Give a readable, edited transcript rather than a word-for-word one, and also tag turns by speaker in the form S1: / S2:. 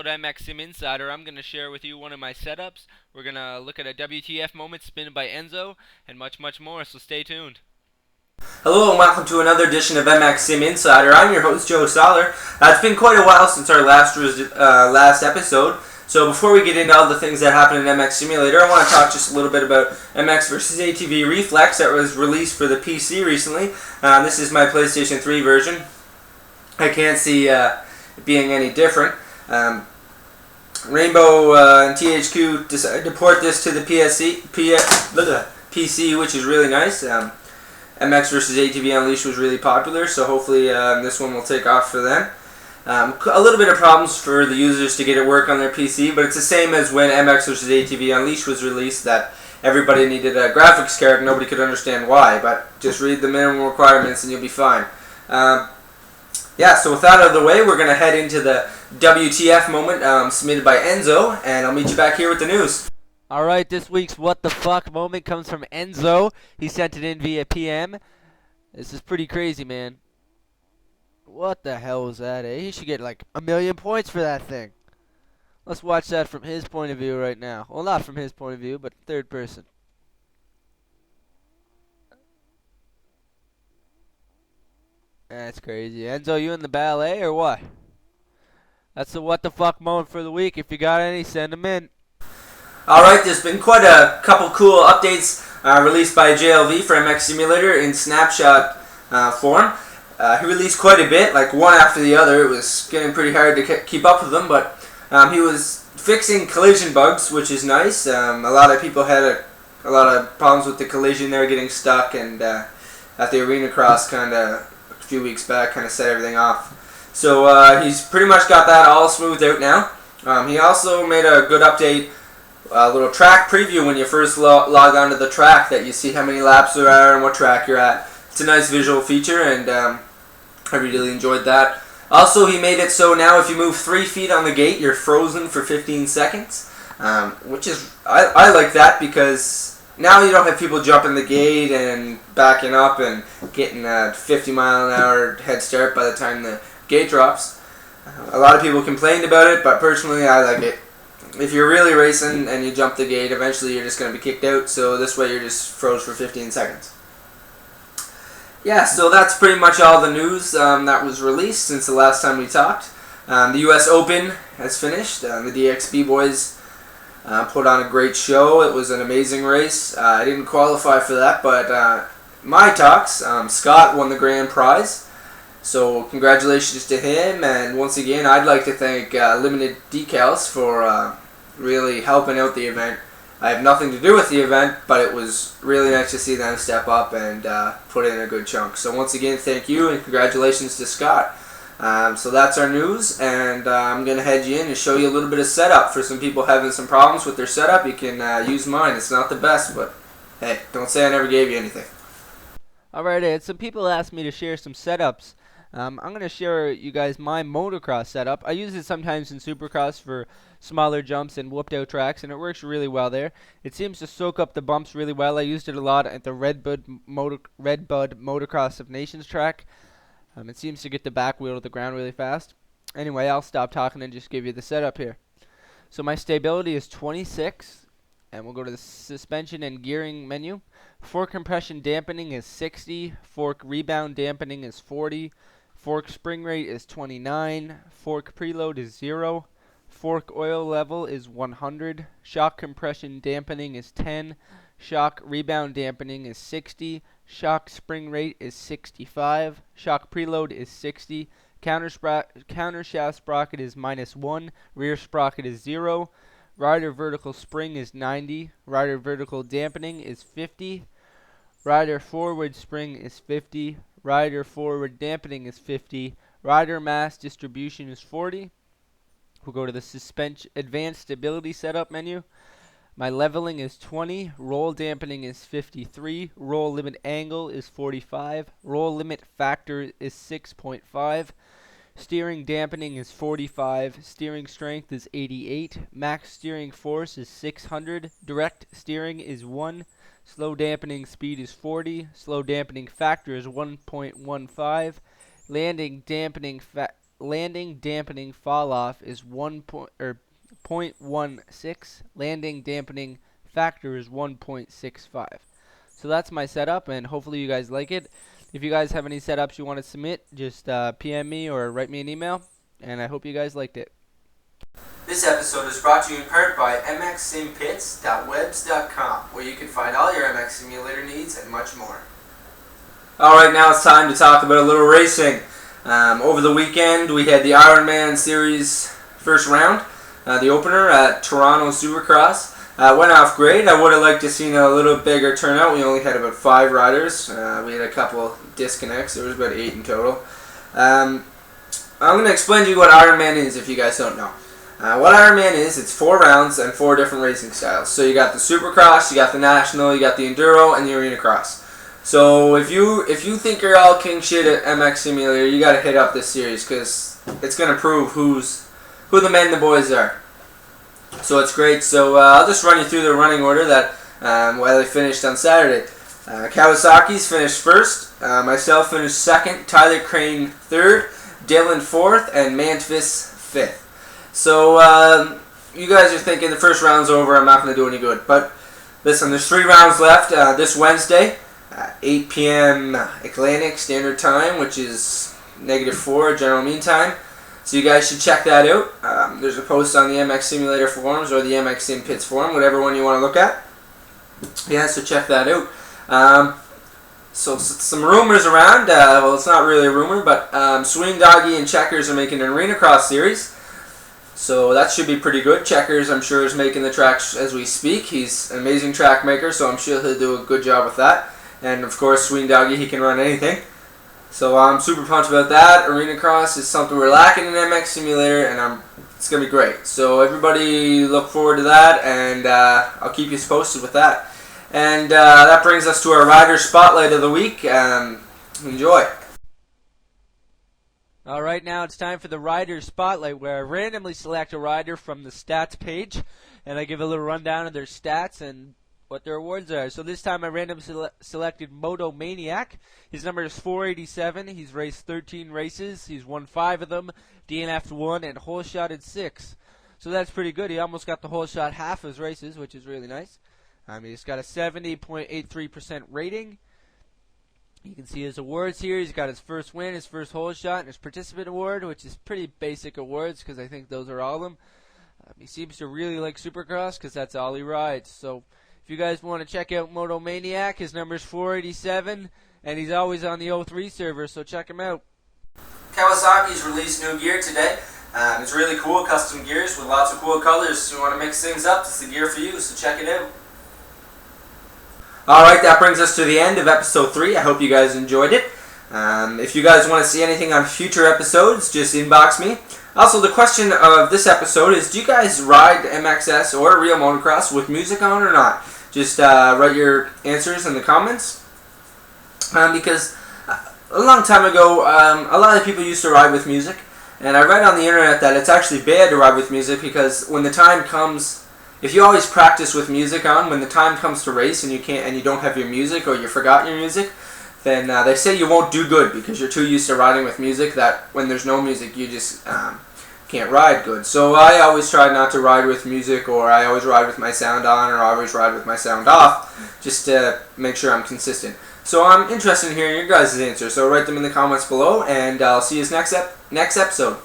S1: MXSim Insider. I'm going to share with you one of my setups. We're going to look at a WTF moment spin by Enzo and much, much more, so stay tuned.
S2: Hello and welcome to another edition of mxsp Insider. I'm your host, Joe Soller. It's been quite a while since our last episode, so before we get into all the things that happened in MX Simulator, I want to talk just a little bit about MX vs. ATV Reflex that was released for the PC recently. This is my PlayStation 3 version. I can't see it being any different. Rainbow and THQ decided to port this to the PC, which is really nice. MX vs. ATV Unleashed was really popular, so hopefully this one will take off for them. A little bit of problems for the users to get it work on their PC, but it's the same as when MX vs. ATV Unleashed was released, that everybody needed a graphics card. Nobody could understand why, but just read the minimum requirements and you'll be fine. So with that out of the way, we're going to head into the WTF moment submitted by Enzo, and I'll meet you back here with the news.
S1: Alright, this week's What the Fuck moment comes from Enzo. He sent it in via PM. This is pretty crazy, man. What the hell was that, eh? He should get like 1,000,000 points for that thing. Let's watch that from his point of view right now. Well, not from his point of view, but third person. That's crazy. Enzo, you in the ballet or what? That's the What the Fuck moment for the week. If you got any, send them in.
S2: Alright, there's been quite a couple cool updates released by JLV for MX Simulator in snapshot form. He released quite a bit, like one after the other. It was getting pretty hard to keep up with them, but he was fixing collision bugs, which is nice. A lot of people had a lot of problems with the collision there, getting stuck, and at the Arena Cross kind of a few weeks back kind of set everything off. So he's pretty much got that all smoothed out now. He also made a good update, a little track preview when you first log onto the track, that you see how many laps there are and what track you're at. It's a nice visual feature, and I really enjoyed that. Also, he made it so now if you move 3 feet on the gate, you're frozen for 15 seconds, which is, I like that, because now you don't have people jumping the gate and backing up and getting a 50-mile-an-hour head start by the time the gate drops. A lot of people complained about it, but personally I like it. If you're really racing and you jump the gate, eventually you're just going to be kicked out, so this way you're just froze for 15 seconds. Yeah, so that's pretty much all the news that was released since the last time we talked. The US Open has finished. The DXB boys put on a great show. It was an amazing race. I didn't qualify for that, but my talks, Scott won the grand prize. So congratulations to him, and once again I'd like to thank Limited Decals for really helping out the event. I have nothing to do with the event, but it was really nice to see them step up and put in a good chunk. So once again, thank you and congratulations to Scott. So that's our news, and I'm going to head you in and show you a little bit of setup. For some people having some problems with their setup, you can use mine. It's not the best, but hey, don't say I never gave you anything.
S1: Alright, Ed, some people asked me to share some setups. I'm going to share you guys my motocross setup. I use it sometimes in Supercross for smaller jumps and whooped out tracks, and it works really well there. It seems to soak up the bumps really well. I used it a lot at the Red Bud Motocross of Nations track. It seems to get the back wheel to the ground really fast. Anyway, I'll stop talking and just give you the setup here. So my stability is 26, and we'll go to the suspension and gearing menu. Fork compression dampening is 60. Fork rebound dampening is 40. Fork spring rate is 29. Fork preload is 0. Fork oil level is 100. Shock compression dampening is 10. Shock rebound dampening is 60. Shock spring rate is 65. Shock preload is 60. Counter shaft sprocket is -1. Rear sprocket is 0. Rider vertical spring is 90. Rider vertical dampening is 50. Rider forward spring is 50. Rider forward dampening is 50. Rider mass distribution is 40. We'll go to the suspension advanced stability setup menu. My leveling is 20. Roll dampening is 53. Roll limit angle is 45. Roll limit factor is 6.5. Steering dampening is 45. Steering strength is 88. Max steering force is 600. Direct steering is 1. Slow dampening speed is 40. Slow dampening factor is 1.15. Landing dampening landing dampening fall off is 0.16. Landing dampening factor is 1.65. So that's my setup, and hopefully you guys like it. If you guys have any setups you want to submit, just PM me or write me an email, and I hope you guys liked it.
S2: This episode is brought to you in part by mxsimpits.webs.com, where you can find all your MX simulator needs and much more. Alright, now it's time to talk about a little racing. Over the weekend, we had the Ironman Series first round, the opener at Toronto Supercross. Went off great. I would have liked to seen a little bigger turnout. We only had about 5 riders. We had a couple disconnects. There was about 8 in total. I'm going to explain to you what Ironman is if you guys don't know. What Ironman is, it's 4 rounds and 4 different racing styles. So you got the Supercross, you got the National, you got the Enduro, and the Arena Cross. So if you think you're all king shit at MX Simulator, you got to hit up this series because it's going to prove who the men and the boys are. So it's great. So I'll just run you through the running order that while they finished on Saturday. Kawasaki's finished first. Myself finished second. Tyler Crane third. Dylan fourth, and Mantvus fifth. So you guys are thinking the first round's over. I'm not going to do any good. But listen, there's 3 rounds left this Wednesday, 8 p.m. Atlantic Standard Time, which is -4 General Mean Time. So you guys should check that out. There's a post on the MX Simulator forums or the MX Sim Pits forum, whatever one you want to look at. Yeah, so check that out. So some rumors around. Well, it's not really a rumor, but Swing Doggy and Checkers are making an Arena Cross series. So that should be pretty good. Checkers, I'm sure, is making the tracks as we speak. He's an amazing track maker, so I'm sure he'll do a good job with that. And of course, Swing Doggy, he can run anything. So I'm super pumped about that. Arena Cross is something we're lacking in MX Simulator, and it's going to be great. So everybody look forward to that, and I'll keep you posted with that. And that brings us to our Rider Spotlight of the week. Enjoy.
S1: Alright, now it's time for the Rider Spotlight, where I randomly select a rider from the stats page, and I give a little rundown of their stats and what their awards are. So this time I randomly selected Moto Maniac. His number is 487. He's raced 13 races. He's won 5 of them, DNF'd 1, and whole shotted 6. So that's pretty good. He almost got the whole shot half his races, which is really nice. He's got a 70.83% rating. You can see his awards here. He's got his first win, his first whole shot, and his participant award, which is pretty basic awards because I think those are all of them. He seems to really like Supercross because that's all he rides. So if you guys want to check out Moto Maniac, his number is 487, and he's always on the 03 server, so check him out.
S2: Kawasaki's released new gear today. It's really cool, custom gears with lots of cool colors. So you want to mix things up, it's the gear for you, so check it out. Alright, that brings us to the end of episode 3. I hope you guys enjoyed it. If you guys want to see anything on future episodes, just inbox me. Also, the question of this episode is, do you guys ride MXS or real motocross with music on or not? Just write your answers in the comments. Because a long time ago, a lot of people used to ride with music. And I read on the internet that it's actually bad to ride with music because when the time comes, if you always practice with music on, when the time comes to race and you don't have your music or you forgot your music, then they say you won't do good because you're too used to riding with music that when there's no music you just can't ride good. So I always try not to ride with music, or I always ride with my sound on, or I always ride with my sound off, just to make sure I'm consistent. So I'm interested in hearing your guys' answers, so write them in the comments below, and I'll see you next episode.